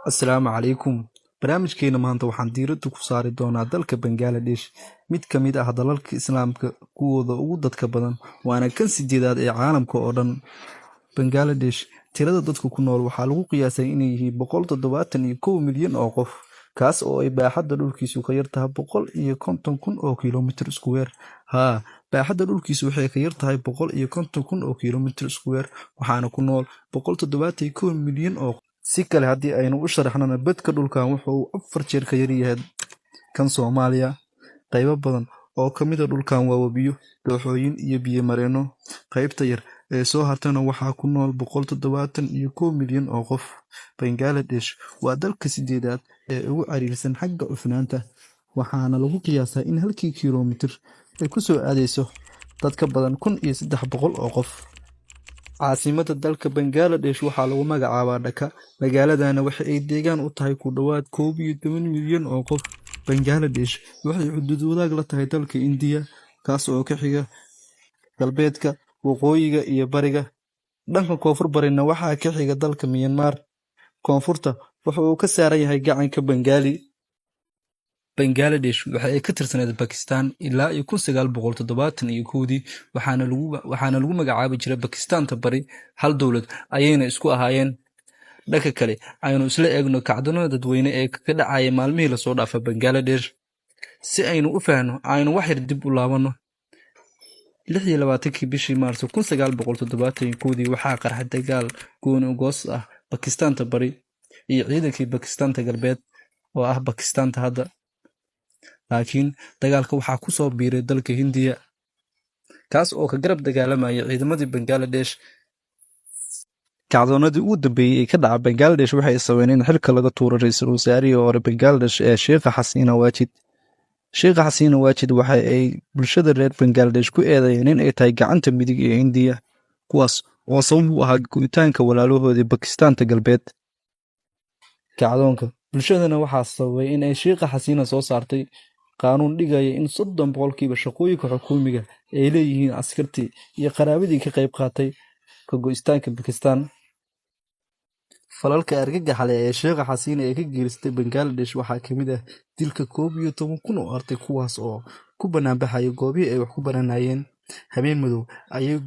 Assalaamu calaykum. Barnaamijkeena maanta waxaan diiradda ku saari doonaa dalka Bangladesh, mid ka mid ah dalalka Islaamka kuwooda ugu dadka badan, waana kan sideedaad ee caalamka oo dhan. Bangladesh, tirada dadka ku nool waxaa lagu qiyaasay inay yihiin 171 milyan oo qof, kaas oo ay baaxadda dhulkiisu ka yar tahay 150,000 oo kiiloomitir iskuweer. Haa, baaxadda dhulkiisu waxay ka yar tahay 150,000 oo kiiloomitir iskuweer, waxaana ku nool 171 milyan oo qof. Si kale haddii aynu u sharaxnana, badka dhulkan wuxuu 4 jeer ka yar yahay kan Soomaaliya. Qaybo badan oo ka mid ah dhulkan waa webiyo, dooxooyin iyo biyo-mareenno. Qaybta yar ee soo hartana waxaa ku nool 171 milyan oo qof. Bangladesh waa dalka sideedaad ee ugu ciriirsan xagga cufnaanta, waxaana lagu qiyaasaa in halkii kiiloomitir ay ku soo aadayso dad ka badan 1,300 oo qof. Caasimadda dalka Bangladesh waxaa lagu magacaabaa Dhaka. Magaaladana waxa ay deegaan u tahay ku dhawaad 11 milyan oo qof. Bangladesh waxay xuduud wadaag la tahay dalka India, kaas oo ka xiga galbeedka, waqooyiga iyo bariga. Dhanka koonfur barina waxaa ka xiga dalka Myanmar. Koonfurta waxa uu ka saaran yahay gacanka Bengali. Bangladesh waxa ay ka tirsaneyd Bakistan ilaa 1971 waxaana lagu magacaabi jiray Bakistaanta Bari. Hal dowlad ayayna isku ahaayeen. Dhanka kale aynu isla eegno kacdonada dadweyne ee ka dhacaya maalmihii la soo dhaafay Bangladesh. Si aynu u fahanno, aynu wax yar dib u laabano. 26 bishii Maarso 1971 waxaa qarxay dagaal gooni ugoos ah Bakistaanta Bari iyo ciidankii Bakistaanta Galbeed oo ah Bakistaanta hadda. Laakiin dagaalka waxaa ku soo biiray dalka Hindiya, kaas oo ka garab dagaalamaya ciidamadii Bangladesh. Kacdoonadii ugu dambeeyay ee ka dhacay Bangladesh waxay sababeen in xilka laga tuuro ra'iisul wasaarihii hore Bangladesh ee Sheikh Hasina Wajid. Sheikh Hasina Wajid waxa ay bulshada reer Bangladesh ku eedeeyeen in ay tahay gacanta midig ee Hindiya, kuwaas oo sabab u ahaa go'itaanka walaalahoodii Bakistaanta Galbeed. Kacdoonka bulshadana waxaa sababay in ay Sheikh Hasina soo saartay qaanuun dhigaya in 30% shaqooyinka xukuumiga ay leeyihiin askartii iyo qaraabadii ka qayb qaatay ka go'istaanka Bakistan. Falalka argagaxa leh ee Sheikh Hasina ee ka geeristay Bangladesh waxaa ka mid ah dilka 11,000 oo arday, kuwaas oo ku banaanbaxaya goobihii ay wax ku baranayeen. Habeen madow ayay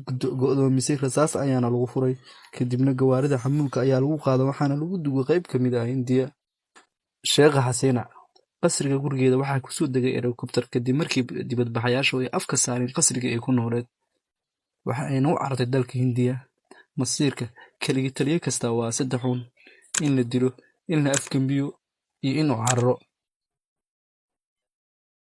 go'doomisay, rasaas ayaana lagu furay, kadibna gawaarida xamuulka ayaa lagu qaaday waxaana lagu dugay qayb ka mid ah Hindiya. Sheikh Hasina qasriga gurigeeda waxaa ku soo degay helicopter kadib markii dibadbaxayaashu ay afka saareen qasriga ay ku nooleed, waxa ayna u carartay dalka Hindiya. Masiirka keligii taliye kasta waa 3 xun: in la dilo, in la afgembiyo iyo in uu cararo.